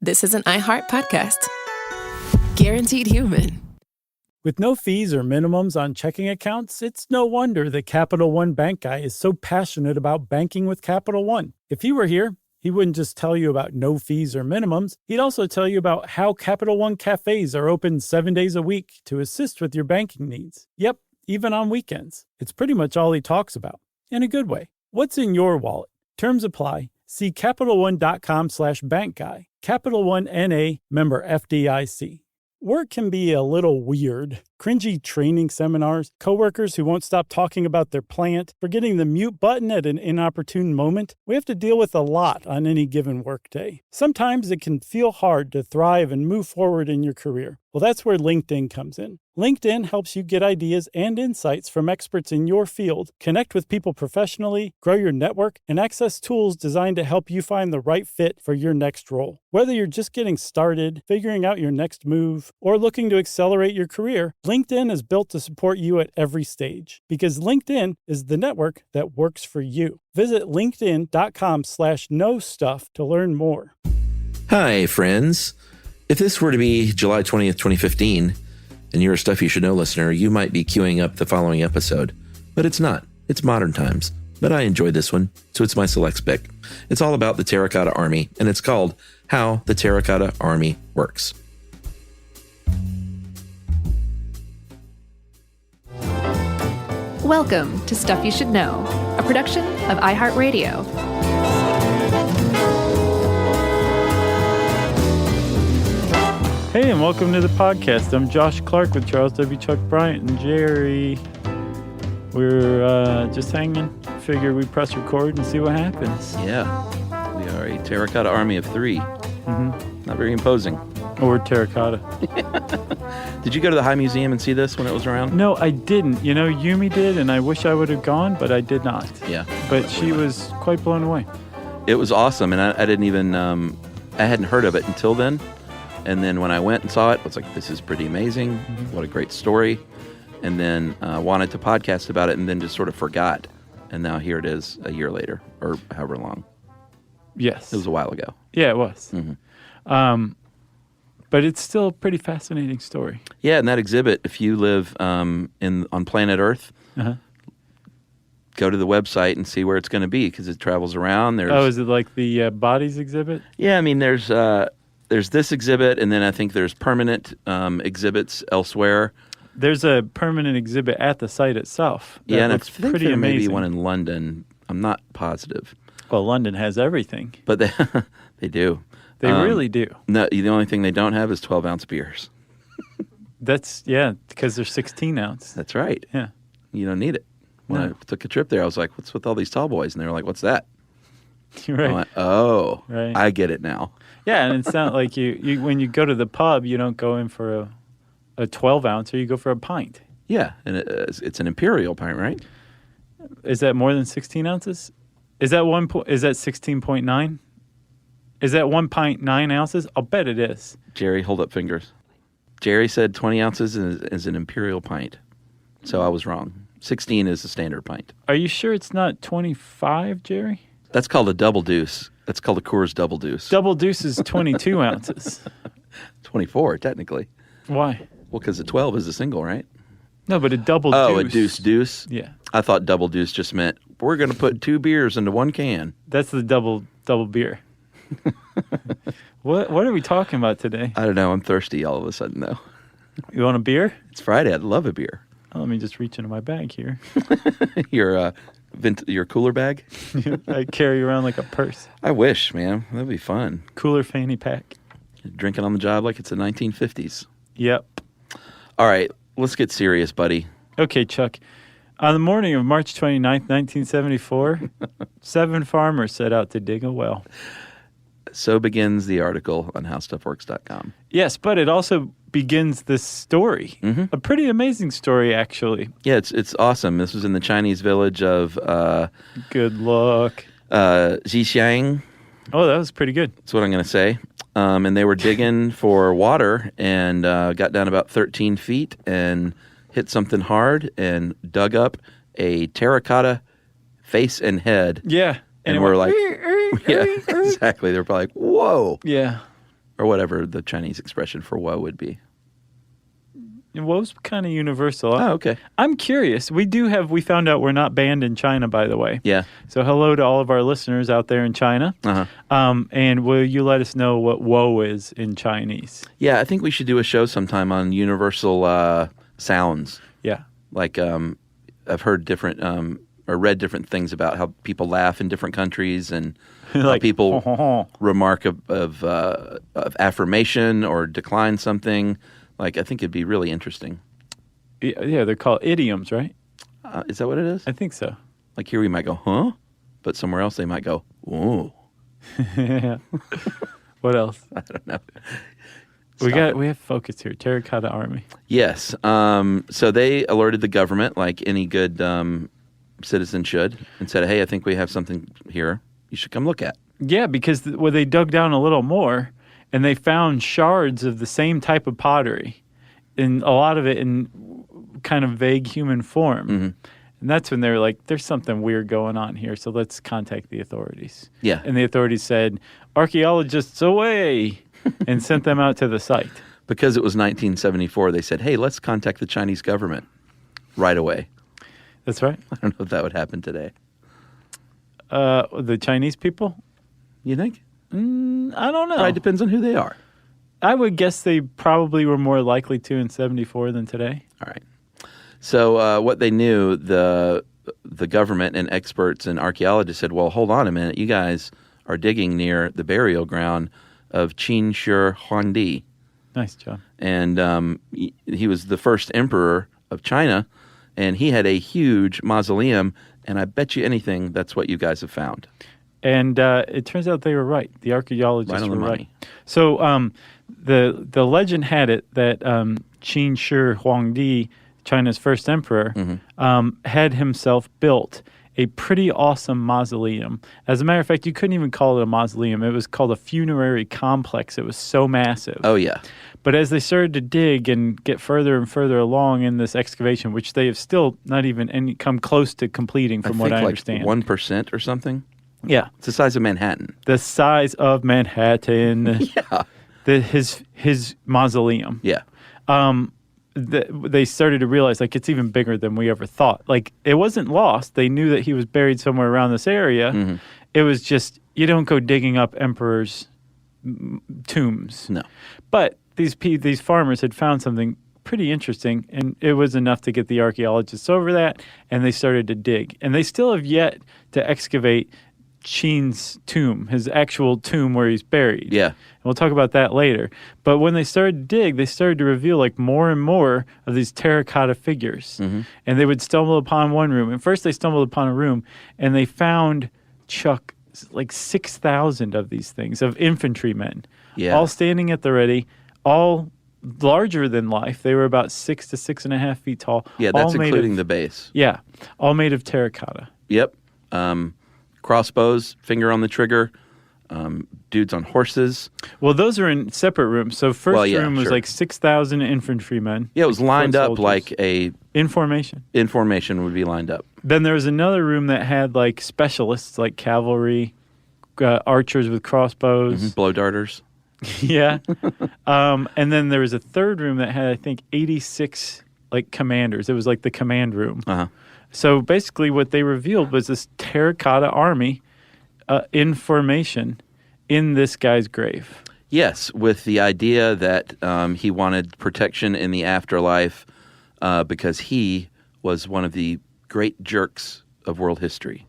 This is an iHeart podcast. Guaranteed human. With no fees or minimums on checking accounts, it's no wonder that Capital One Bank Guy is so passionate about banking with Capital One. If he were here, he wouldn't just tell you about no fees or minimums. He'd also tell you about how Capital One cafes are open 7 days a week to assist with your banking needs. Yep, even on weekends. It's pretty much all he talks about, in a good way. What's in your wallet? Terms apply. See CapitalOne.com/bankguy. Capital One N.A., member FDIC. Work can be a little weird. Cringy training seminars, coworkers who won't stop talking about their plant, forgetting the mute button at an inopportune moment. We have to deal with a lot on any given workday. Sometimes it can feel hard to thrive and move forward in your career. Well, that's where LinkedIn comes in. LinkedIn helps you get ideas and insights from experts in your field, connect with people professionally, grow your network, and access tools designed to help you find the right fit for your next role. Whether you're just getting started, figuring out your next move, or looking to accelerate your career, LinkedIn is built to support you at every stage, because LinkedIn is the network that works for you. Visit linkedin.com/knowstuff to learn more. Hi, friends. If this were to be July 20th, 2015, and you're a Stuff You Should Know listener, you might be queuing up the following episode. But it's not. It's modern times. But I enjoyed this one, so it's my selects pick. It's all about the Terracotta Army, and it's called How the Terracotta Army Works. Welcome to Stuff You Should Know, a production of iHeartRadio. Hey, and welcome to the podcast. I'm Josh Clark with Charles W. Chuck Bryant and Jerry. We're just hanging. Figure we press record and see what happens. Yeah, we are a Terracotta Army of 3. Mm-hmm. Not very imposing. Or terracotta. Did you go to the High Museum and see this when it was around? No, I didn't. You know, Yumi did, and I wish I would have gone, but I did not. Yeah. But she was quite blown away. It was awesome, and I didn't even, I hadn't heard of it until then. And then when I went and saw it, I was like, this is pretty amazing. Mm-hmm. What a great story. And then wanted to podcast about it and then just sort of forgot. And now here it is a year later, or however long. Yes. It was a while ago. Yeah, it was. Mm-hmm. But it's still a pretty fascinating story. Yeah, and that exhibit, if you live on planet Earth, go to the website and see where it's going to be because it travels around. Is it like the bodies exhibit? Yeah, I mean, there's this exhibit, and then I think there's permanent exhibits elsewhere. There's a permanent exhibit at the site itself. Yeah, and I looks think pretty there may amazing. be one in London. I'm not positive. Well, London has everything. But they do. They really do. No, the only thing they don't have is 12-ounce beers. Because they're 16 ounce. That's right. Yeah. You don't need it. When I took a trip there, I was like, what's with all these tall boys? And they were like, what's that? You're right. I went, oh, right. I get it now. Yeah, and it's not like you when you go to the pub, you don't go in for a 12 ounce, or you go for a pint. Yeah, and it's an imperial pint, right? Is that more than 16 ounces? Is that 16.9? Is that 1.9 ounces? I'll bet it is. Jerry, hold up fingers. Jerry said 20 ounces is an imperial pint. So I was wrong. 16 is a standard pint. Are you sure it's not 25, Jerry? That's called a double deuce. That's called a Coors Double Deuce. Double deuce is 22 ounces. 24, technically. Why? Well, because a 12 is a single, right? No, but a double deuce. Oh, a deuce? Yeah. I thought double deuce just meant we're going to put 2 beers into one can. That's the double beer. What are we talking about today? I don't know. I'm thirsty all of a sudden, though. You want a beer? It's Friday. I'd love a beer. Oh, let me just reach into my bag here. Your cooler bag? I carry around like a purse. I wish, man. That'd be fun. Cooler fanny pack. Drinking on the job like it's the 1950s. Yep. All right. Let's get serious, buddy. Okay, Chuck. On the morning of March 29th, 1974, 7 farmers set out to dig a well. So begins the article on howstuffworks.com. Yes, but it also begins this story. Mm-hmm. A pretty amazing story, actually. Yeah, it's awesome. This was in the Chinese village of... good luck. Zhixiang. Oh, that was pretty good. That's what I'm going to say. And they were digging for water and got down about 13 feet and hit something hard and dug up a terracotta face and head. Yeah. And we're like... Yeah, exactly. They're probably like, whoa. Yeah. or whatever the Chinese expression for woe would be. Woe's kind of universal. Oh, okay. I'm curious. We found out we're not banned in China, by the way. Yeah. So hello to all of our listeners out there in China. Uh-huh. And will you let us know what woe is in Chinese? Yeah, I think we should do a show sometime on universal sounds. Yeah. Like I've heard different or read different things about how people laugh in different countries and how Like, people remark of affirmation or decline something. Like, I think it'd be really interesting. Yeah, they're called idioms, right? Is that what it is? I think so. Like here we might go, huh? But somewhere else they might go, whoa. Yeah. What else? I don't know. We have focus here. Terracotta Army. Yes. So they alerted the government, like any good citizen should, and said, hey, I think we have something here you should come look at. Yeah, because they dug down a little more, and they found shards of the same type of pottery, and a lot of it in kind of vague human form. Mm-hmm. And that's when they were like, there's something weird going on here, so let's contact the authorities. Yeah. And the authorities said, archaeologists away, and sent them out to the site. Because it was 1974, they said, hey, let's contact the Chinese government right away. That's right. I don't know if that would happen today. The Chinese people? You think? I don't know. Probably depends on who they are. I would guess they probably were more likely to in 74 than today. All right. So what they knew, the government and experts and archaeologists said, well, hold on a minute. You guys are digging near the burial ground of Qin Shi Huangdi. Nice job. And he was the first emperor of China, and he had a huge mausoleum, and I bet you anything that's what you guys have found. And it turns out they were right. The archaeologists Right on the were money. right. So the legend had it that Qin Shi Huangdi, China's first emperor, had himself built a pretty awesome mausoleum. As a matter of fact, you couldn't even call it a mausoleum. It was called a funerary complex. It was so massive. Oh, yeah. But as they started to dig and get further and further along in this excavation, which they have still not even come close to completing from what I understand. 1% or something. Yeah. It's the size of Manhattan. The size of Manhattan. Yeah. His mausoleum. Yeah. They started to realize, like, it's even bigger than we ever thought. Like, it wasn't lost. They knew that he was buried somewhere around this area. Mm-hmm. It was just, you don't go digging up emperors' tombs. No. But these farmers had found something pretty interesting, and it was enough to get the archaeologists over that, and they started to dig. And they still have yet to excavate Qin's tomb, his actual tomb where he's buried. Yeah. And we'll talk about that later. But when they started to dig, they started to reveal like more and more of these terracotta figures. Mm-hmm. And they would stumble upon one room. And first they stumbled upon a room and they found, Chuck, like 6,000 of these things, of infantrymen. Yeah. All standing at the ready, all larger than life. They were about 6 to 6.5 feet tall. Yeah, that's including the base. Yeah, all made of terracotta. Yep. Crossbows, finger on the trigger, dudes on horses. Well, those are in separate rooms. So first room was like 6,000 infantrymen. Yeah, it was lined up soldiers. like a... In formation. In formation would be lined up. Then there was another room that had like specialists, like cavalry, archers with crossbows. Mm-hmm. Blow darters. Yeah. And then there was a third room that had, I think, 86 like commanders. It was like the command room. Uh-huh. So basically what they revealed was this terracotta army in formation in this guy's grave. Yes, with the idea that he wanted protection in the afterlife because he was one of the great jerks of world history.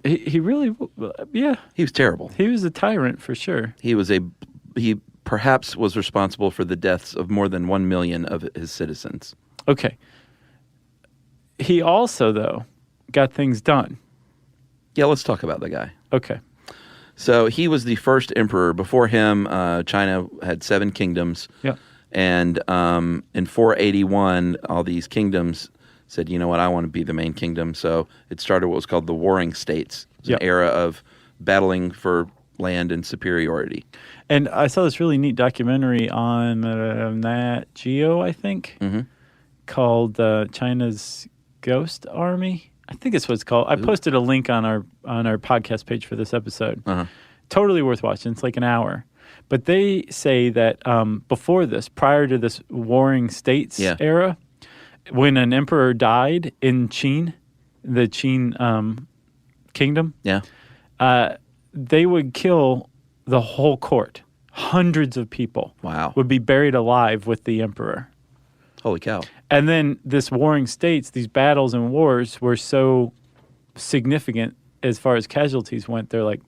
He really, yeah. He was terrible. He was a tyrant for sure. He perhaps was responsible for the deaths of more than 1 million of his citizens. Okay. He also, though, got things done. Yeah, let's talk about the guy. Okay. So he was the first emperor. Before him, China had 7 kingdoms. Yeah. And in 481, all these kingdoms said, you know what, I want to be the main kingdom. So it started what was called the Warring States. It was an era of battling for land and superiority. And I saw this really neat documentary on Nat Geo, I think, called China's Ghost Army. I think that's what it's called. I posted a link on our podcast page for this episode. Totally worth watching. It's like an hour. But they say that before this, prior to this warring states era, when an emperor died in Qin, the Qin kingdom, they would kill the whole court. Hundreds of people would be buried alive with the emperor. Holy cow. And then this warring states, these battles and wars were so significant as far as casualties went. They're like,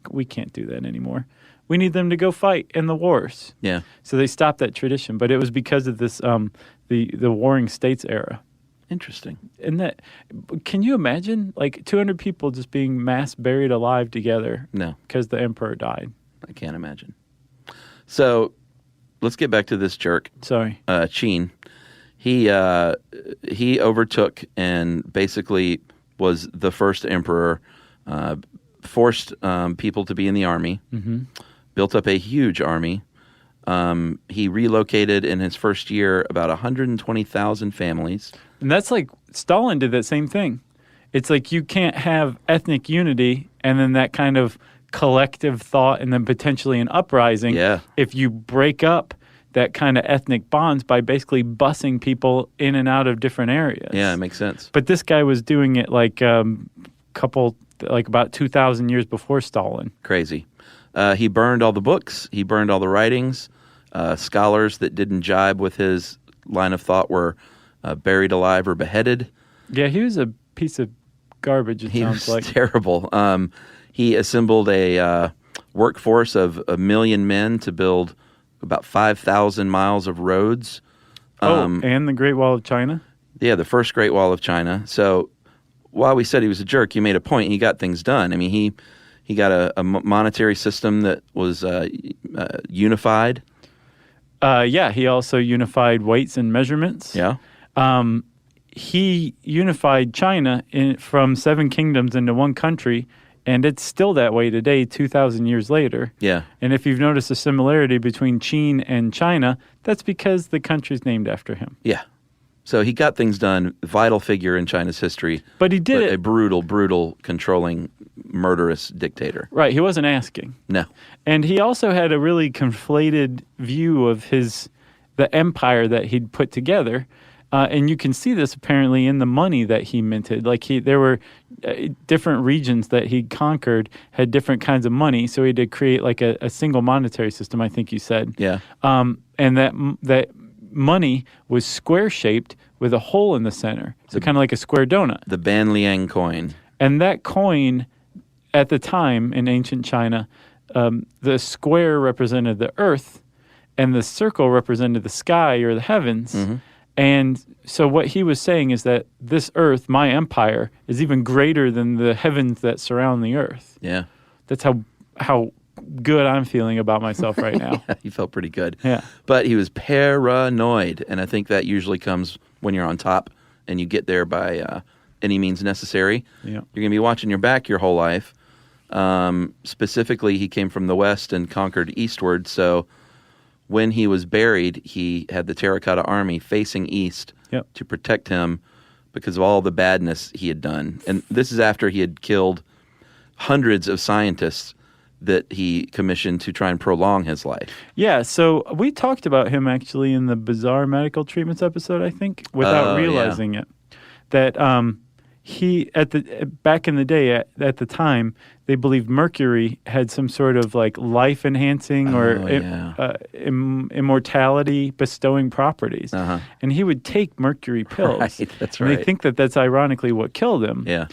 we can't do that anymore. We need them to go fight in the wars. Yeah. So they stopped that tradition. But it was because of this, the warring states era. Interesting. And that, can you imagine like 200 people just being mass buried alive together? No. Because the emperor died. I can't imagine. So let's get back to this jerk. Sorry. Qin. He overtook and basically was the first emperor, forced people to be in the army, built up a huge army. He relocated in his first year about 120,000 families. And that's like Stalin did that same thing. It's like you can't have ethnic unity and then that kind of collective thought and then potentially an uprising if you break up that kind of ethnic bonds by basically busing people in and out of different areas. Yeah, it makes sense. But this guy was doing it like about 2,000 years before Stalin. Crazy. He burned all the books. He burned all the writings. Scholars that didn't jibe with his line of thought were buried alive or beheaded. Yeah, he was a piece of garbage, it sounds like. He was terrible. He assembled a workforce of 1 million men to build about 5,000 miles of roads. And the Great Wall of China? Yeah, the first Great Wall of China. So while we said he was a jerk, you made a point. He got things done. I mean, he got a monetary system that was unified. He also unified weights and measurements. Yeah. He unified China from 7 kingdoms into one country, and it's still that way today, 2,000 years later. Yeah. And if you've noticed a similarity between Qin and China, that's because the country's named after him. Yeah. So he got things done, vital figure in China's history. But he did it. A brutal, controlling, murderous dictator. Right. He wasn't asking. No. And he also had a really conflated view of the empire that he'd put together. And you can see this apparently in the money that he minted. Like there were different regions that he conquered had different kinds of money. So he had to create like a single monetary system, I think you said. Yeah. And that money was square-shaped with a hole in the center. So kind of like a square donut. The Banliang coin. And that coin, at the time in ancient China, the square represented the earth and the circle represented the sky or the heavens. Mm-hmm. And so what he was saying is that this earth, my empire, is even greater than the heavens that surround the earth. Yeah. That's how good I'm feeling about myself right now. Yeah, he felt pretty good. Yeah. But he was paranoid, and I think that usually comes when you're on top and you get there by any means necessary. Yeah. You're going to be watching your back your whole life. Specifically, he came from the west and conquered eastward, so when he was buried, he had the Terracotta army facing east to protect him because of all the badness he had done. And this is after he had killed hundreds of scientists that he commissioned to try and prolong his life. Yeah, so we talked about him actually in the Bizarre Medical Treatments episode, I think, without realizing it. That he back in the day at the time they believed mercury had some sort of like life enhancing or immortality bestowing properties, and he would take mercury pills. Right, that's and right. they think that that's ironically what killed him. Yeah.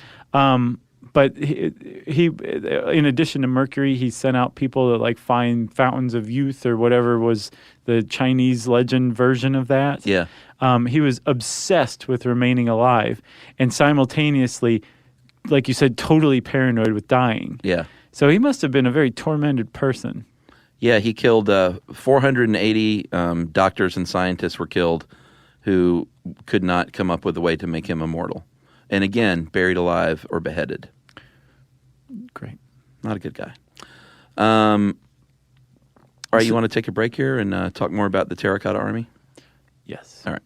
But he, in addition to mercury, he sent out people to like find fountains of youth or whatever was the Chinese legend version of that. Yeah. He was obsessed with remaining alive and simultaneously, like you said, totally paranoid with dying. Yeah. So he must have been a very tormented person. Yeah, he killed 480 doctors and scientists were killed who could not come up with a way to make him immortal. And again, buried alive or beheaded. Great. Not a good guy. All right, you want to take a break here and talk more about the Terracotta Army? Yes. All right.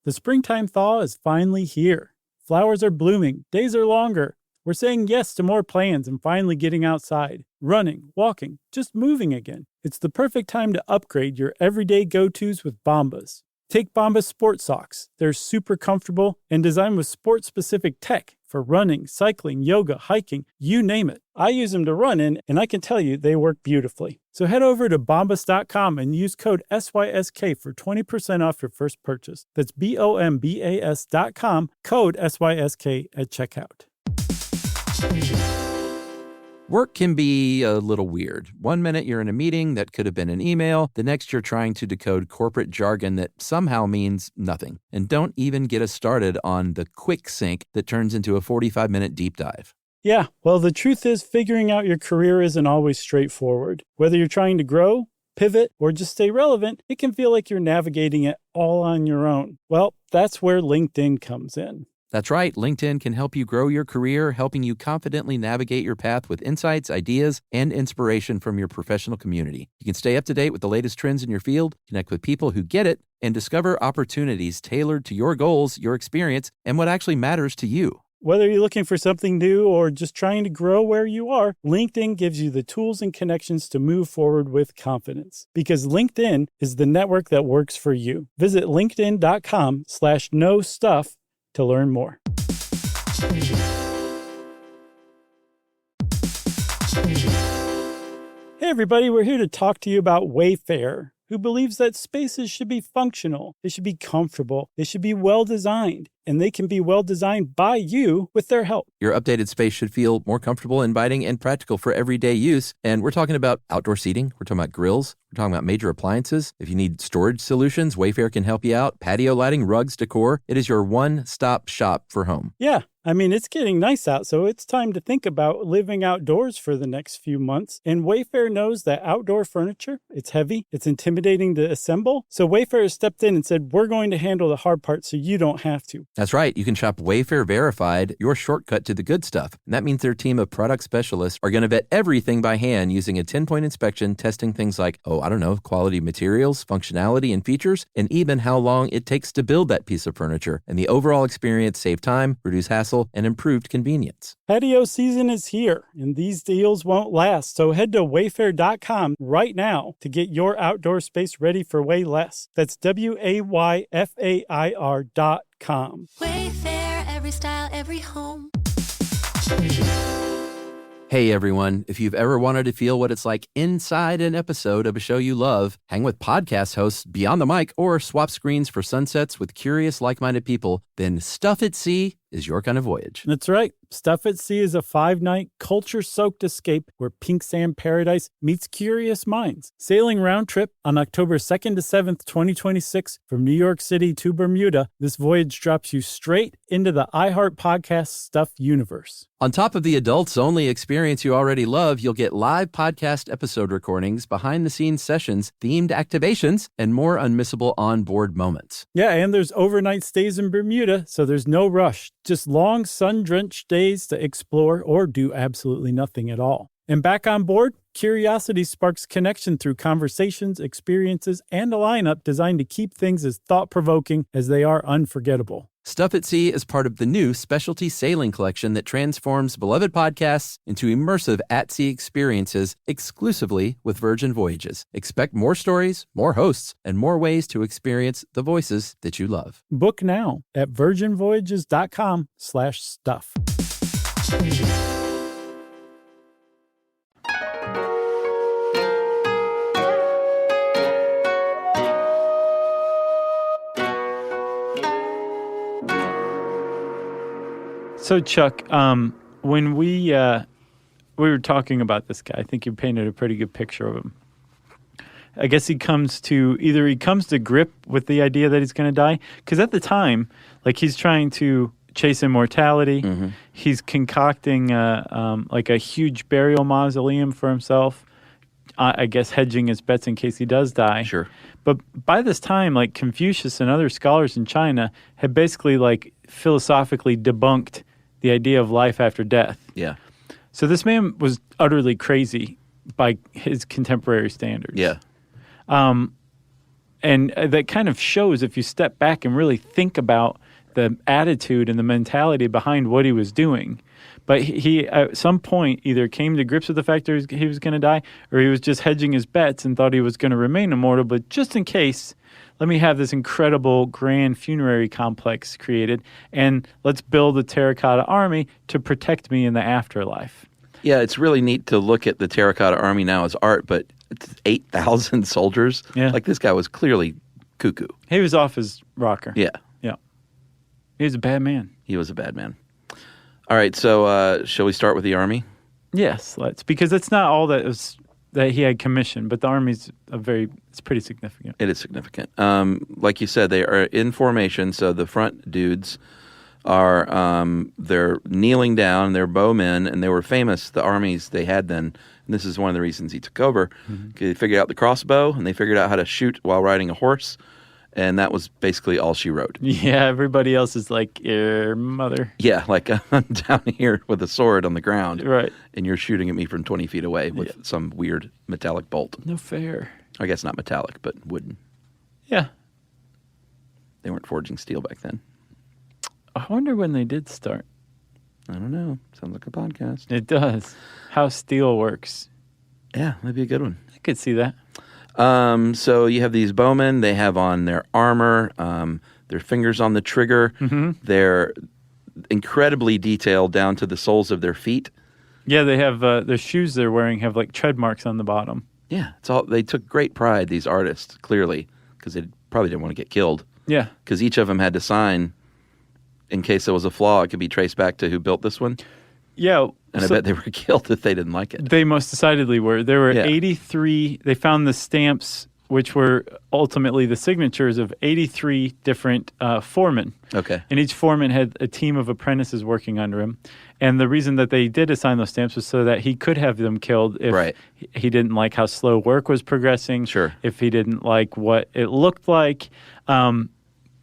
The springtime thaw is finally here. Flowers are blooming, days are longer. We're saying yes to more plans and finally getting outside, running, walking, just moving again. It's the perfect time to upgrade your everyday go-tos with Bombas. Take Bombas sports socks. They're super comfortable and designed with sport-specific tech for running, cycling, yoga, hiking, you name it. I use them to run in, and I can tell you they work beautifully. So head over to bombas.com and use code SYSK for 20% off your first purchase. That's BOMBAS.com, code SYSK at checkout. Work can be a little weird. One minute you're in a meeting that could have been an email. The next you're trying to decode corporate jargon that somehow means nothing. And don't even get us started on the quick sync that turns into a 45-minute deep dive. Yeah, well, the truth is figuring out your career isn't always straightforward. Whether you're trying to grow, pivot, or just stay relevant, it can feel like you're navigating it all on your own. Well, that's where LinkedIn comes in. That's right. LinkedIn can help you grow your career, helping you confidently navigate your path with insights, ideas, and inspiration from your professional community. You can stay up to date with the latest trends in your field, connect with people who get it, and discover opportunities tailored to your goals, your experience, and what actually matters to you. Whether you're looking for something new or just trying to grow where you are, LinkedIn gives you the tools and connections to move forward with confidence. Because LinkedIn is the network that works for you. Visit linkedin.com/knowstuff to learn more. Hey everybody, we're here to talk to you about Wayfair, who believes that spaces should be functional, they should be comfortable, they should be well designed, and they can be well designed by you with their help. Your updated space should feel more comfortable, inviting, and practical for everyday use. And we're talking about outdoor seating. We're talking about grills. We're talking about major appliances. If you need storage solutions, Wayfair can help you out. Patio lighting, rugs, decor. It is your one-stop shop for home. Yeah. I mean, it's getting nice out, so it's time to think about living outdoors for the next few months. And Wayfair knows that outdoor furniture, it's heavy, it's intimidating to assemble. So Wayfair has stepped in and said, we're going to handle the hard part so you don't have to. That's right. You can shop Wayfair Verified, your shortcut to the good stuff. And that means their team of product specialists are going to vet everything by hand using a 10-point inspection, testing things like, quality materials, functionality, and features, and even how long it takes to build that piece of furniture. And the overall experience save time, reduce hassle, and improved convenience. Patio season is here, and these deals won't last. So head to wayfair.com right now to get your outdoor space ready for way less. That's WAYFAIR.com. Wayfair, every style, every home. Hey everyone, if you've ever wanted to feel what it's like inside an episode of a show you love, hang with podcast hosts beyond the mic, or swap screens for sunsets with curious, like-minded people, then Stuff at Sea is your kind of voyage. That's right. Stuff at Sea is a 5-night, culture-soaked escape where pink sand paradise meets curious minds. Sailing round trip on October 2nd to 7th, 2026 from New York City to Bermuda, this voyage drops you straight into the iHeart Podcast Stuff universe. On top of the adults-only experience you already love, you'll get live podcast episode recordings, behind-the-scenes sessions, themed activations, and more unmissable onboard moments. Yeah, and there's overnight stays in Bermuda, so there's no rush. Just long, sun-drenched days to explore or do absolutely nothing at all. And back on board, curiosity sparks connection through conversations, experiences, and a lineup designed to keep things as thought-provoking as they are unforgettable. Stuff at Sea is part of the new specialty sailing collection that transforms beloved podcasts into immersive at-sea experiences exclusively with Virgin Voyages. Expect more stories, more hosts, and more ways to experience the voices that you love. Book now at virginvoyages.com/stuff. So Chuck, when we were talking about this guy, I think you painted a pretty good picture of him. I guess he comes to grip with the idea that he's going to die, because at the time, like, he's trying to chase immortality. Mm-hmm. He's concocting a huge burial mausoleum for himself. I guess hedging his bets in case he does die. Sure. But by this time, like, Confucius and other scholars in China had basically, like, philosophically debunked the idea of life after death. Yeah. So this man was utterly crazy by his contemporary standards. Yeah. And that kind of shows if you step back and really think about the attitude and the mentality behind what he was doing. But he at some point either came to grips with the fact that he was going to die, or he was just hedging his bets and thought he was going to remain immortal. But just in case, let me have this incredible grand funerary complex created, and let's build a terracotta army to protect me in the afterlife. Yeah, it's really neat to look at the Terracotta Army now as art, but it's 8,000 soldiers. Yeah. Like, this guy was clearly cuckoo. He was off his rocker. Yeah. Yeah. He was a bad man. He was a bad man. All right, so shall we start with the army? Yes, let's, because it's not all that he had commissioned, but the army's it's pretty significant. It is significant. Like you said, they are in formation, so the front dudes are they're kneeling down, they're bowmen, and they were famous, the armies they had then, and this is one of the reasons he took over. They figured out the crossbow, and they figured out how to shoot while riding a horse, and that was basically all she wrote. Yeah, everybody else is like, mother. Yeah, like I'm down here with a sword on the ground, Right. and you're shooting at me from 20 feet away with some weird metallic bolt. No fair. I guess not metallic, but wooden. Yeah. They weren't forging steel back then. I wonder when they did start. I don't know. Sounds like a podcast. It does. How steel works. Yeah, that'd be a good one. I could see that. So you have these bowmen. They have on their armor, their fingers on the trigger. They're incredibly detailed down to the soles of their feet. Yeah, they have the shoes they're wearing have like tread marks on the bottom. Yeah, it's all. They took great pride, these artists, clearly, because they probably didn't want to get killed. Yeah. Because each of them had to sign in case there was a flaw. It could be traced back to who built this one. Yeah. And I bet they were killed if they didn't like it. They most decidedly were. There were Yeah. 83. They found the stamps, which were ultimately the signatures of 83 different foremen. Okay. And each foreman had a team of apprentices working under him. And the reason that they did assign those stamps was so that he could have them killed if Right. he didn't like how slow work was progressing. Sure. If he didn't like what it looked like. And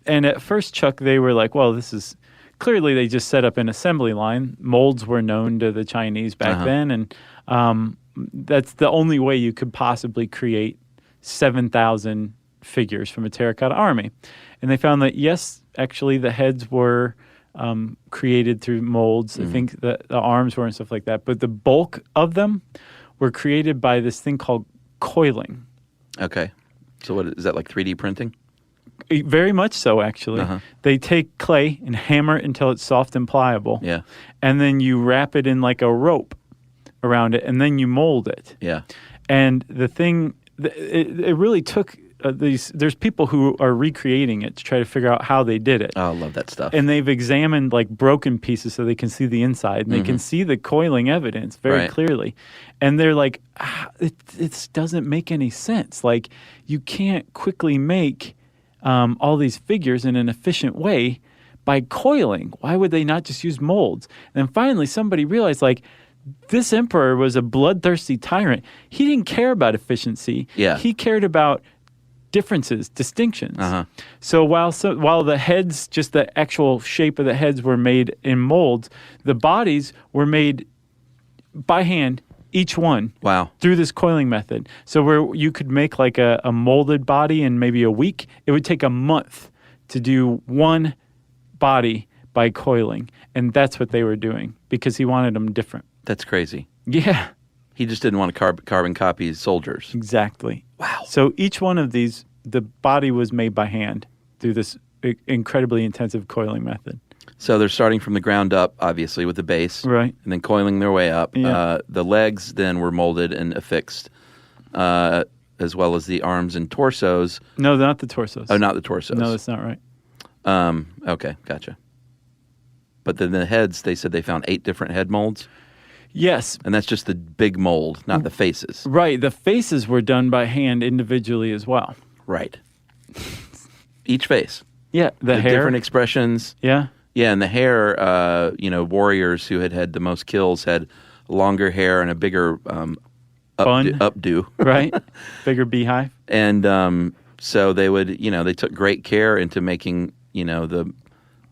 at first, Chuck, they were like, well, this is... Clearly, they just set up an assembly line. Molds were known to the Chinese back then, and that's the only way you could possibly create 7,000 figures from a terracotta army. And they found that, yes, actually, the heads were created through molds. I think the arms were and stuff like that. But the bulk of them were created by this thing called coiling. Okay. So what is that, like 3D printing? Very much so, actually. They take clay and hammer it until it's soft and pliable. Yeah. And then you wrap it in like a rope around it, and then you mold it. Yeah. And the thing, it really took there's people who are recreating it to try to figure out how they did it. Oh, I love that stuff. And they've examined like broken pieces so they can see the inside, and they can see the coiling evidence very clearly. And they're like, it doesn't make any sense. Like, you can't quickly make all these figures in an efficient way by coiling. Why would they not just use molds? And then finally somebody realized, like, this emperor was a bloodthirsty tyrant. He didn't care about efficiency. Yeah. He cared about differences, distinctions. So while the heads, just the actual shape of the heads were made in molds, the bodies were made by hand, each one. Wow. Through this coiling method. So where you could make like a molded body in maybe a week, it would take a month to do one body by coiling. And that's what they were doing because he wanted them different. That's crazy. Yeah. He just didn't want to carbon copy soldiers. Exactly. Wow. So each one of these, the body was made by hand through this incredibly intensive coiling method. So they're starting from the ground up, obviously, with the base. Right. And then coiling their way up. Yeah. The legs then were molded and affixed, as well as the arms and torsos. No, not the torsos. Oh, not the torsos. No, that's not right. Okay, gotcha. But then the heads, they said they found 8 different head molds. Yes. And that's just the big mold, not the faces. Right. The faces were done by hand individually as well. Right. Each face. Yeah. The hair. Different expressions. Yeah. Yeah, and the hair, warriors who had the most kills had longer hair and a bigger updo. Right. Bigger beehive. And so they would, they took great care into making, the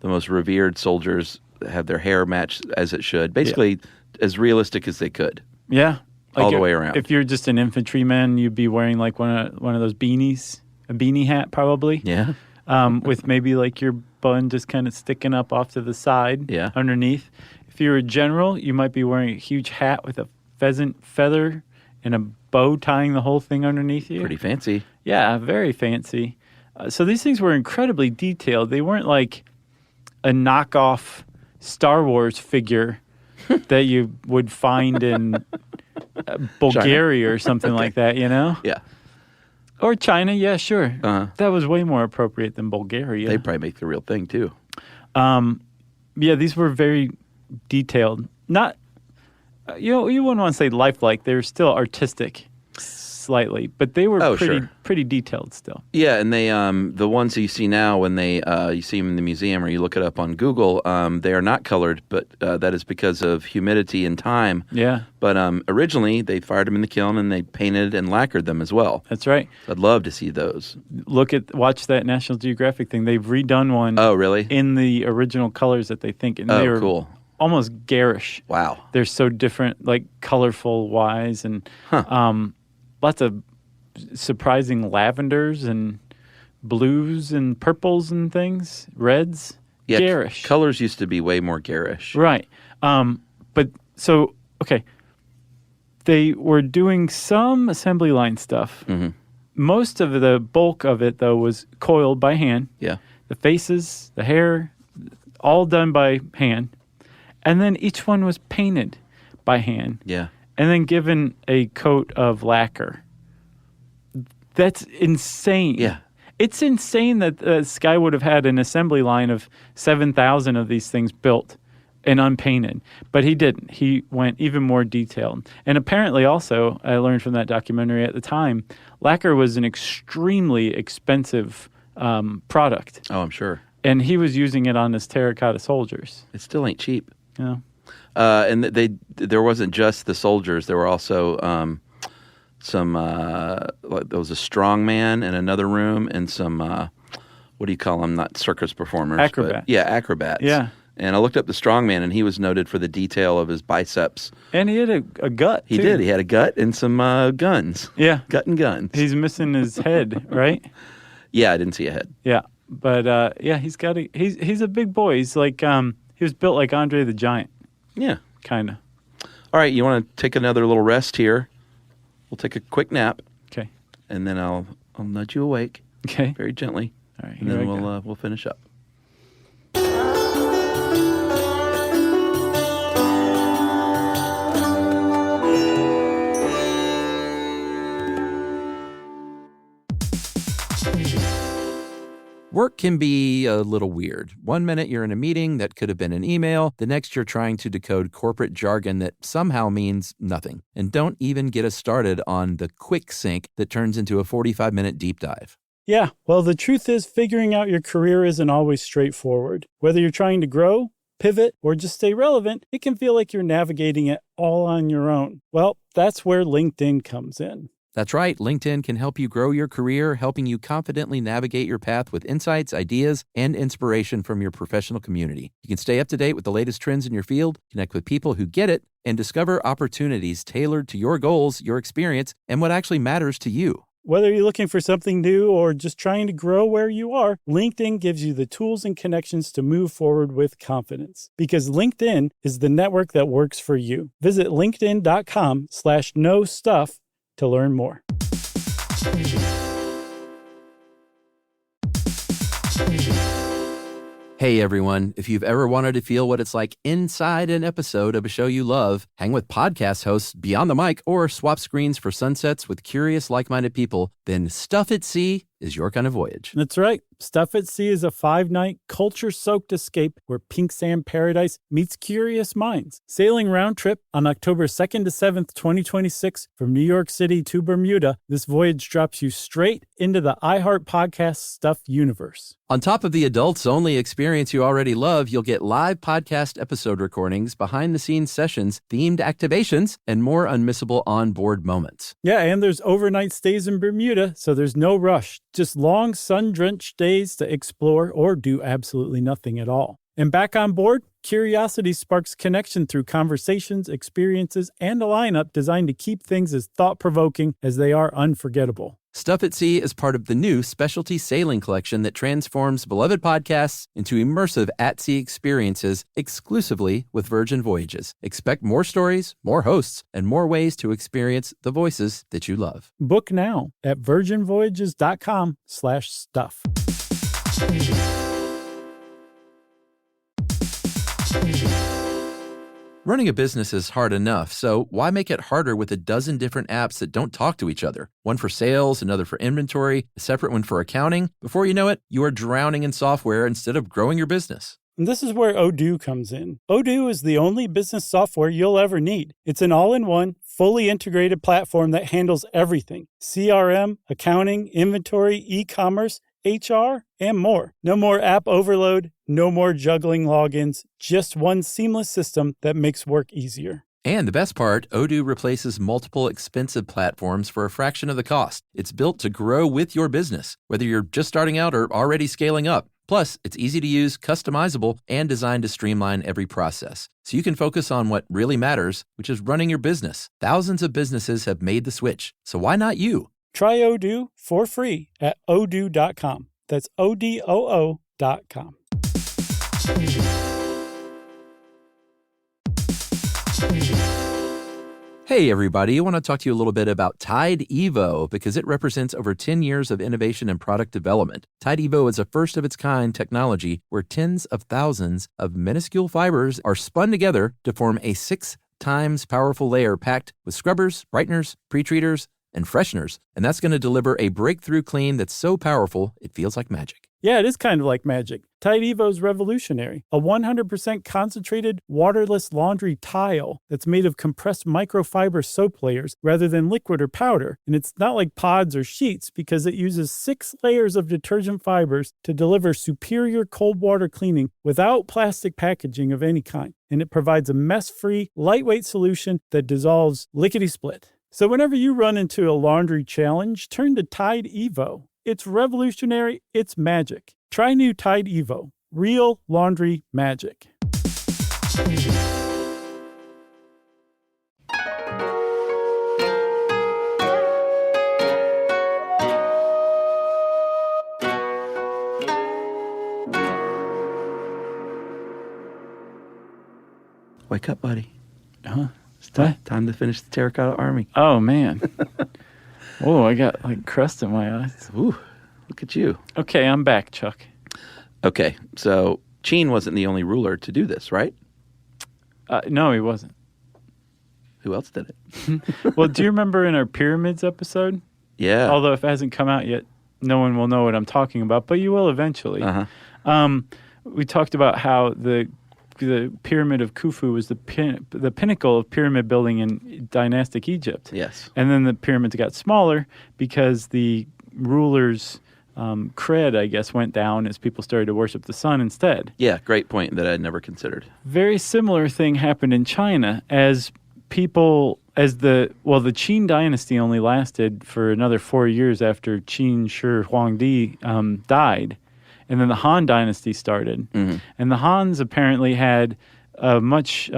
most revered soldiers have their hair match as it should. Basically, as realistic as they could. Yeah. All the way around. If you're just an infantryman, you'd be wearing like one of those beanies a beanie hat probably. Yeah. With maybe like your bun just kind of sticking up off to the side underneath. If you're a general, you might be wearing a huge hat with a pheasant feather and a bow tying the whole thing underneath you. Pretty fancy. Yeah, very fancy. So these things were incredibly detailed. They weren't like a knockoff Star Wars figure that you would find in Bulgaria or something like that, you know? Yeah. Or China, yeah, sure. That was way more appropriate than Bulgaria. They probably make the real thing, too. Yeah, these were very detailed. Not, you wouldn't want to say lifelike. They were still artistic, slightly, but they were pretty detailed still. Yeah, and they the ones that you see now when they you see them in the museum or you look it up on Google, they are not colored, but that is because of humidity and time. Yeah. But originally they fired them in the kiln and they painted and lacquered them as well. That's right. So I'd love to see those. Watch that National Geographic thing. They've redone one. Oh, really? In the original colors that they think. And they were cool. Almost garish. Wow. They're so different, like colorful wise, and lots of surprising lavenders and blues and purples and things, reds. Yeah, garish. Colors used to be way more garish. Right. Okay. They were doing some assembly line stuff. Mm-hmm. Most of the bulk of it, though, was coiled by hand. Yeah. The faces, the hair, all done by hand. And then each one was painted by hand. Yeah. And then given a coat of lacquer. That's insane. Yeah. It's insane that this guy would have had an assembly line of 7,000 of these things built and unpainted. But he didn't. He went even more detailed. And apparently also, I learned from that documentary at the time, lacquer was an extremely expensive product. Oh, I'm sure. And he was using it on his terracotta soldiers. It still ain't cheap. Yeah. And there wasn't just the soldiers. There were also there was a strong man in another room and some, what do you call them? Not circus performers. Acrobats. But, acrobats. Yeah. And I looked up the strong man, and he was noted for the detail of his biceps. And he had a gut, He too. did. He had a gut and some guns. Yeah. Gut and guns. He's missing his head, right? Yeah, I didn't see a head. Yeah. But, he's a big boy. He's like, he was built like Andre the Giant. Yeah. Kind of. All right, you want to take another little rest here? We'll take a quick nap. Okay. And then I'll nudge you awake. Okay. Very gently. All right. And then we'll finish up. Work can be a little weird. One minute you're in a meeting that could have been an email. The next you're trying to decode corporate jargon that somehow means nothing. And don't even get us started on the quick sync that turns into a 45-minute deep dive. Yeah, well, the truth is figuring out your career isn't always straightforward. Whether you're trying to grow, pivot, or just stay relevant, it can feel like you're navigating it all on your own. Well, that's where LinkedIn comes in. That's right. LinkedIn can help you grow your career, helping you confidently navigate your path with insights, ideas, and inspiration from your professional community. You can stay up to date with the latest trends in your field, connect with people who get it, and discover opportunities tailored to your goals, your experience, and what actually matters to you. Whether you're looking for something new or just trying to grow where you are, LinkedIn gives you the tools and connections to move forward with confidence. Because LinkedIn is the network that works for you. Visit linkedin.com/knowstuff to learn more. Hey everyone, if you've ever wanted to feel what it's like inside an episode of a show you love, hang with podcast hosts Beyond the Mic, or swap screens for sunsets with curious, like-minded people, then Stuff at Sea is your kind of voyage. That's right. Stuff at Sea is a 5-night, culture-soaked escape where pink sand paradise meets curious minds. Sailing round trip on October 2nd to 7th, 2026 from New York City to Bermuda, this voyage drops you straight into the iHeart Podcast Stuff universe. On top of the adults-only experience you already love, you'll get live podcast episode recordings, behind-the-scenes sessions, themed activations, and more unmissable on-board moments. Yeah, and there's overnight stays in Bermuda, so there's no rush. Just long, sun-drenched days to explore or do absolutely nothing at all. And back on board, curiosity sparks connection through conversations, experiences, and a lineup designed to keep things as thought-provoking as they are unforgettable. Stuff at Sea is part of the new specialty sailing collection that transforms beloved podcasts into immersive at-sea experiences exclusively with Virgin Voyages. Expect more stories, more hosts, and more ways to experience the voices that you love. Book now at virginvoyages.com/stuff. Running a business is hard enough, so why make it harder with a dozen different apps that don't talk to each other? One for sales, another for inventory, a separate one for accounting. Before you know it, you are drowning in software instead of growing your business. And this is where Odoo comes in. Odoo is the only business software you'll ever need. It's an all-in-one, fully integrated platform that handles everything: CRM, accounting, inventory, e-commerce, HR, and more. No more app overload, no more juggling logins, just one seamless system that makes work easier. And the best part, Odoo replaces multiple expensive platforms for a fraction of the cost. It's built to grow with your business, whether you're just starting out or already scaling up. Plus, it's easy to use, customizable, and designed to streamline every process. So you can focus on what really matters, which is running your business. Thousands of businesses have made the switch, so why not you? Try Odoo for free at odoo.com. That's ODOO.com. Hey everybody, I want to talk to you a little bit about Tide Evo because it represents over 10 years of innovation and product development. Tide Evo is a first-of-its-kind technology where tens of thousands of minuscule fibers are spun together to form a 6 times powerful layer packed with scrubbers, brighteners, pre-treaters, and fresheners. And that's going to deliver a breakthrough clean that's so powerful, it feels like magic. Yeah, it is kind of like magic. Tide Evo is revolutionary. A 100% concentrated, waterless laundry tile that's made of compressed microfiber soap layers rather than liquid or powder. And it's not like pods or sheets because it uses 6 layers of detergent fibers to deliver superior cold water cleaning without plastic packaging of any kind. And it provides a mess-free, lightweight solution that dissolves lickety-split. So whenever you run into a laundry challenge, turn to Tide Evo. It's revolutionary. It's magic. Try new Tide Evo. Real laundry magic. Wake up, buddy. Huh? It's time to finish the Terracotta Army. Oh, man. Oh, I got like crust in my eyes. Ooh, look at you. Okay, I'm back, Chuck. Okay, so Qin wasn't the only ruler to do this, right? No, he wasn't. Who else did it? Well, do you remember in our pyramids episode? Yeah. Although if it hasn't come out yet, no one will know what I'm talking about, but you will eventually. Uh-huh. We talked about how the pyramid of Khufu was the pinnacle of pyramid building in dynastic Egypt. Yes. And then the pyramids got smaller because the rulers' cred, I guess, went down as people started to worship the sun instead. Yeah, great point that I'd never considered. Very similar thing happened in China the Qin dynasty only lasted for another 4 years after Qin Shi Huangdi died. And then the Han dynasty started. Mm-hmm. And the Hans apparently had a much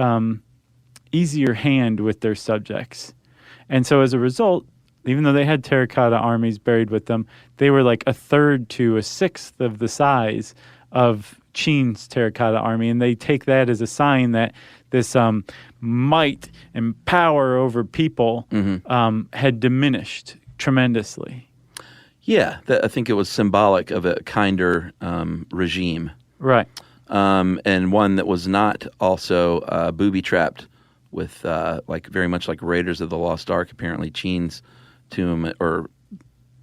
easier hand with their subjects. And so as a result, even though they had terracotta armies buried with them, they were like a third to a sixth of the size of Qin's terracotta army. And they take that as a sign that this might and power over people had diminished tremendously. Yeah, I think it was symbolic of a kinder regime. Right. And one that was not also booby-trapped with, very much like Raiders of the Lost Ark. Apparently Qin's tomb, or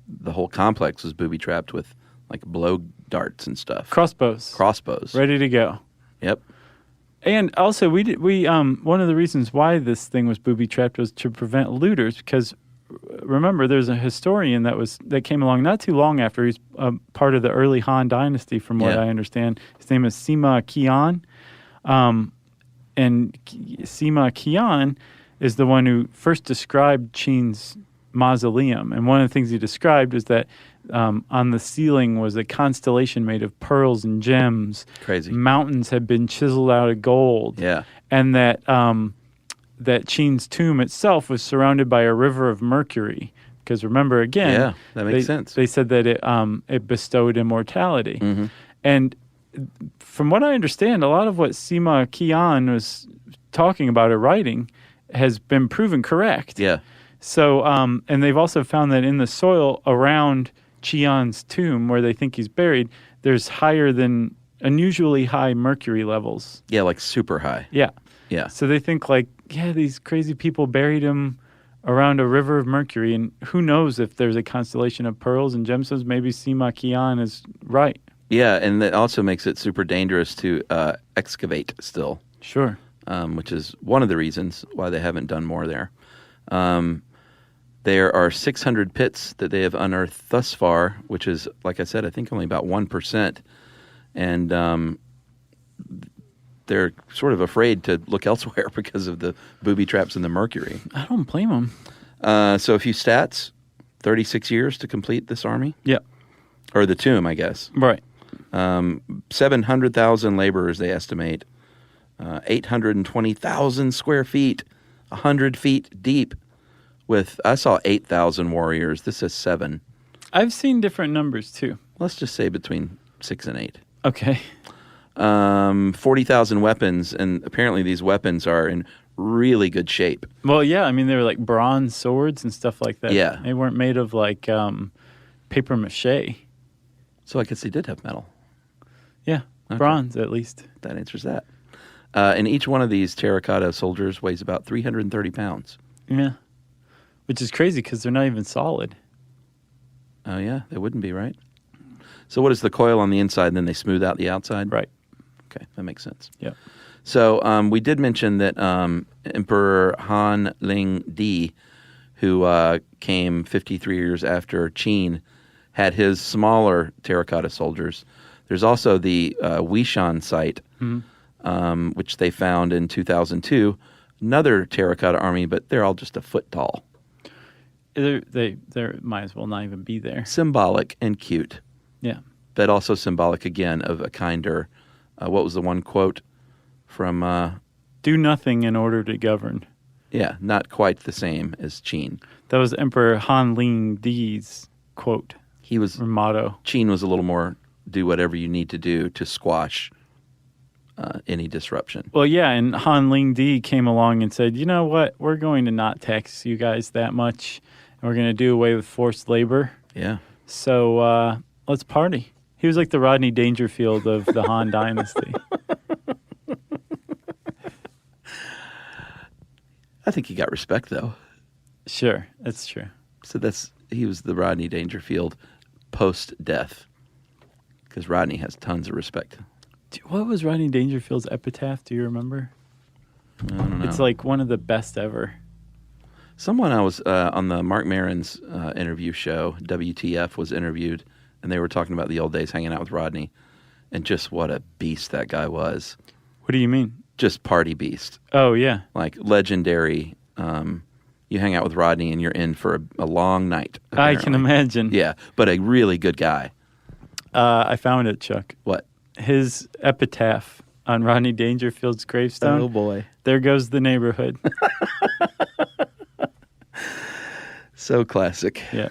the whole complex, was booby-trapped with, like, blow darts and stuff. Crossbows. Ready to go. Yep. And also, we one of the reasons why this thing was booby-trapped was to prevent looters, because remember, there's a historian that came along not too long after. He's part of the early Han dynasty, from what I understand. His name is Sima Qian. And Sima Qian is the one who first described Qin's mausoleum. And one of the things he described was that on the ceiling was a constellation made of pearls and gems. Crazy. Mountains had been chiseled out of gold. Yeah. And that Qin's tomb itself was surrounded by a river of mercury, because remember, again, Yeah, that makes sense. They said that it bestowed immortality. And from what I understand, a lot of what Sima Qian was talking about or writing has been proven correct. Yeah. So, and they've also found that in the soil around Qian's tomb, where they think he's buried, there's higher than unusually high mercury levels. Yeah, like super high. Yeah. Yeah. So they think these crazy people buried him around a river of mercury, and who knows if there's a constellation of pearls and gemstones. Maybe Sima Qian is right. Yeah, and that also makes it super dangerous to excavate still. Sure. Which is one of the reasons why they haven't done more there. There are 600 pits that they have unearthed thus far, which is, like I said, I think only about 1%. And they're sort of afraid to look elsewhere because of the booby traps and the mercury. I don't blame them. So a few stats, 36 years to complete this army. Yeah. Or the tomb, I guess. Right. 700,000 laborers, they estimate. 820,000 square feet, 100 feet deep. I saw 8,000 warriors. This is 7. I've seen different numbers too. Let's just say between 6 and 8. Okay. 40,000 weapons, and apparently these weapons are in really good shape. Well, yeah. I mean, they were like bronze swords and stuff like that. Yeah. They weren't made of like paper mache. So I guess they did have metal. Yeah. Okay. Bronze, at least. That answers that. And each one of these terracotta soldiers weighs about 330 pounds. Yeah. Which is crazy because they're not even solid. Oh, yeah. They wouldn't be, right? So what is the coil on the inside, and then they smooth out the outside? Right. Okay, that makes sense. Yeah. So we did mention that Emperor Han Ling Di, who came 53 years after Qin, had his smaller terracotta soldiers. There's also the Wishan site, which they found in 2002. Another terracotta army, but they're all just a foot tall. They might as well not even be there. Symbolic and cute. Yeah. But also symbolic, again, of a kinder... what was the one quote from... Do nothing in order to govern. Yeah, not quite the same as Qin. That was Emperor Han Ling Di's quote. He was... Or motto. Qin was a little more, do whatever you need to do to squash any disruption. Well, yeah, and Han Ling Di came along and said, you know what, we're going to not tax you guys that much, and we're going to do away with forced labor. Yeah. So let's party. He was like the Rodney Dangerfield of the Han Dynasty. I think he got respect, though. Sure, that's true. So he was the Rodney Dangerfield post-death, because Rodney has tons of respect. What was Rodney Dangerfield's epitaph? Do you remember? I don't know. It's like one of the best ever. Someone I was on the Mark Maron's interview show, WTF, was interviewed, and they were talking about the old days hanging out with Rodney, and just what a beast that guy was. What do you mean? Just party beast. Oh, yeah. Like legendary. You hang out with Rodney and you're in for a long night. Apparently. I can imagine. Yeah, but a really good guy. I found it, Chuck. What? His epitaph on Rodney Dangerfield's gravestone. Oh, boy. There goes the neighborhood. So classic. Yeah.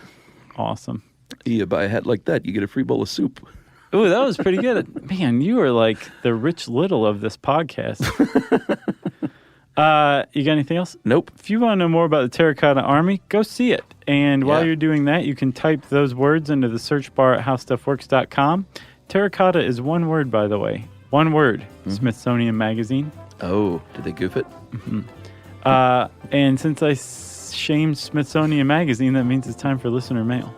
Awesome. You buy a hat like that, you get a free bowl of soup. Ooh, that was pretty good. Man, you are like the Rich Little of this podcast. You got anything else? Nope. If you want to know more about the Terracotta Army, go see it. And while Yeah. you're doing that, you can type those words into the search bar at howstuffworks.com. Terracotta is one word, by the way. One word. Smithsonian Magazine. Oh, did they goof it? And since I shamed Smithsonian Magazine, that means it's time for listener mail.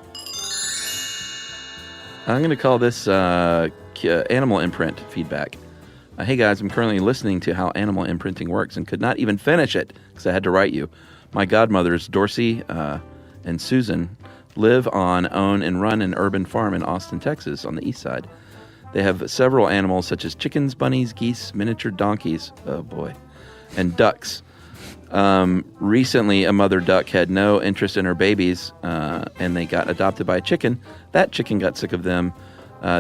I'm going to call this animal imprint feedback. Hey guys, I'm currently listening to how animal imprinting works and could not even finish it because I had to write you. My godmothers, Dorsey and Susan, live on, own, and run an urban farm in Austin, Texas on the east side. They have several animals such as chickens, bunnies, geese, miniature donkeys, oh boy, and ducks. Recently, a mother duck had no interest in her babies, and they got adopted by a chicken. That chicken got sick of them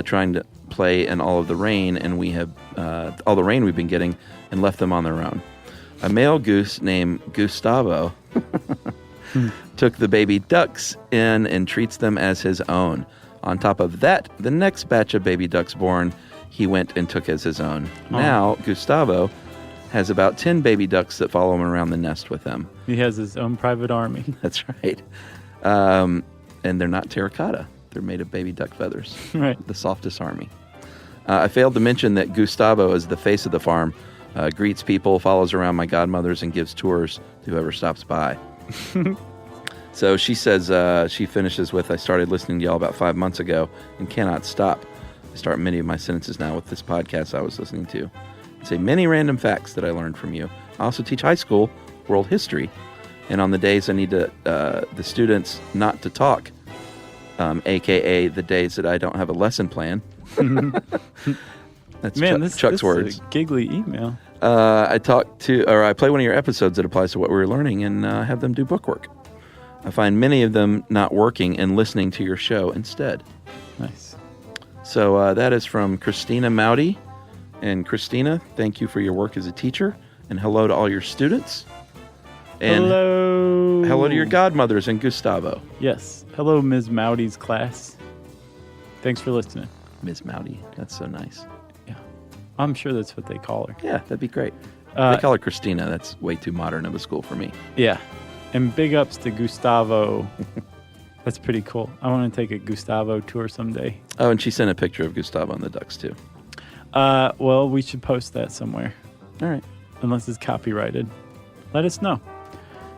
trying to play in all of the rain, and we have all the rain we've been getting, and left them on their own. A male goose named Gustavo took the baby ducks in and treats them as his own. On top of that, the next batch of baby ducks born, he went and took as his own. Now, Gustavo has about 10 baby ducks that follow him around the nest with him. He has his own private army. That's right. And they're not terracotta. They're made of baby duck feathers. Right. The softest army. I failed to mention that Gustavo is the face of the farm, greets people, follows around my godmothers, and gives tours to whoever stops by. So she says, she finishes with, I started listening to y'all about 5 months ago and cannot stop. I start many of my sentences now with this podcast I was listening to. I say many random facts that I learned from you. I also teach high school world history. And on the days I need to, the students not to talk, a.k.a. the days that I don't have a lesson plan. That's Chuck's words. Is a giggly email. I play one of your episodes that applies to what we were learning and have them do bookwork. I find many of them not working and listening to your show instead. Nice. So that is from Christina Mowdy. And Christina, thank you for your work as a teacher. And hello to all your students. And hello. Hello to your godmothers and Gustavo. Yes. Hello, Ms. Mowdy's class. Thanks for listening. Ms. Mowdy. That's so nice. Yeah. I'm sure that's what they call her. Yeah, that'd be great. They call her Christina. That's way too modern of a school for me. Yeah. And big ups to Gustavo. That's pretty cool. I want to take a Gustavo tour someday. Oh, and she sent a picture of Gustavo and the ducks, too. Well, we should post that somewhere. All right. Unless it's copyrighted. Let us know.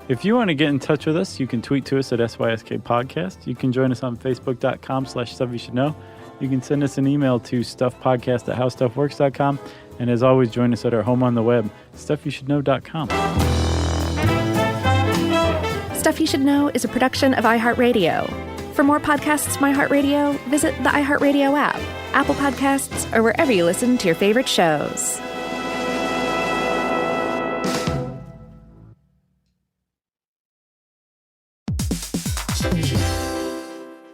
If you want to get in touch with us, you can tweet to us at SYSK Podcast. You can join us on Facebook.com/StuffYouShouldKnow. You can send us an email to stuffpodcast@howstuffworks.com. And as always, join us at our home on the web, StuffYouShouldKnow.com. Stuff You Should Know is a production of iHeartRadio. For more podcasts from iHeartRadio, visit the iHeartRadio app, Apple Podcasts, or wherever you listen to your favorite shows.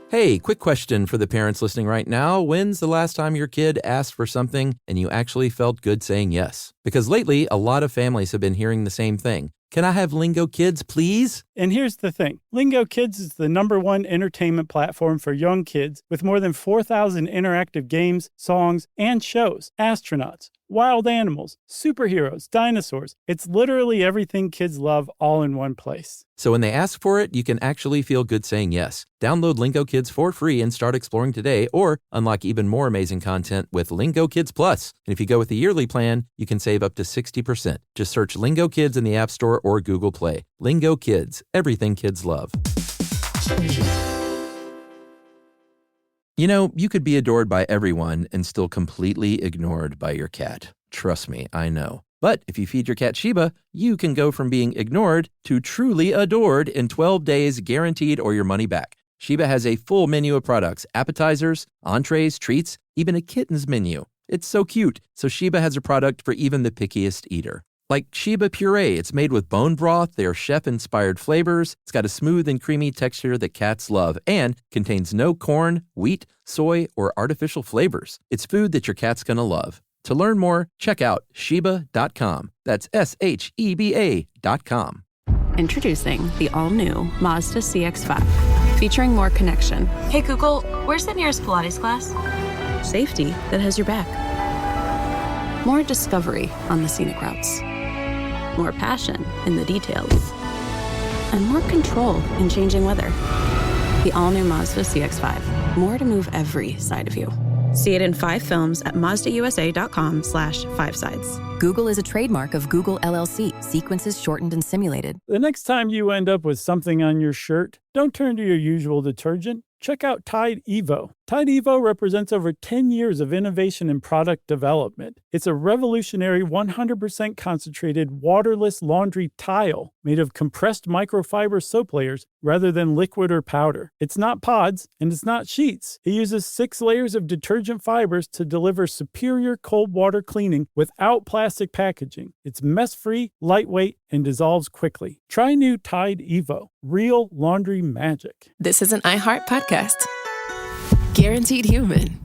Hey, quick question for the parents listening right now. When's the last time your kid asked for something and you actually felt good saying yes? Because lately, a lot of families have been hearing the same thing. Can I have Lingo Kids, please? And here's the thing. Lingo Kids is the #1 entertainment platform for young kids with more than 4,000 interactive games, songs, and shows. Astronauts, wild animals, superheroes, dinosaurs. It's literally everything kids love all in one place. So when they ask for it, you can actually feel good saying yes. Download Lingo Kids for free and start exploring today, or unlock even more amazing content with Lingo Kids Plus. And if you go with the yearly plan, you can save up to 60%. Just search Lingo Kids in the App Store or Google Play. Lingo Kids, everything kids love. You know, you could be adored by everyone and still completely ignored by your cat. Trust me, I know. But if you feed your cat Sheba, you can go from being ignored to truly adored in 12 days guaranteed or your money back. Sheba has a full menu of products, appetizers, entrees, treats, even a kitten's menu. It's so cute. So Sheba has a product for even the pickiest eater. Like Sheba Puree, it's made with bone broth, they are chef-inspired flavors, it's got a smooth and creamy texture that cats love, and contains no corn, wheat, soy, or artificial flavors. It's food that your cat's gonna love. To learn more, check out Sheba.com. That's SHEBA.com. Introducing the all-new Mazda CX-5, featuring more connection. Hey Google, where's the nearest Pilates class? Safety that has your back. More discovery on the scenic routes. More passion in the details. And more control in changing weather. The all-new Mazda CX-5. More to move every side of you. See it in 5 films at MazdaUSA.com/5sides. Google is a trademark of Google LLC. Sequences shortened and simulated. The next time you end up with something on your shirt, don't turn to your usual detergent. Check out Tide Evo. Tide Evo represents over 10 years of innovation in product development. It's a revolutionary 100% concentrated waterless laundry tile made of compressed microfiber soap layers rather than liquid or powder. It's not pods and it's not sheets. It uses 6 layers of detergent fibers to deliver superior cold water cleaning without plastic packaging. It's mess-free, lightweight, and dissolves quickly. Try new Tide Evo. Real laundry magic. This is an iHeart podcast. Guaranteed human.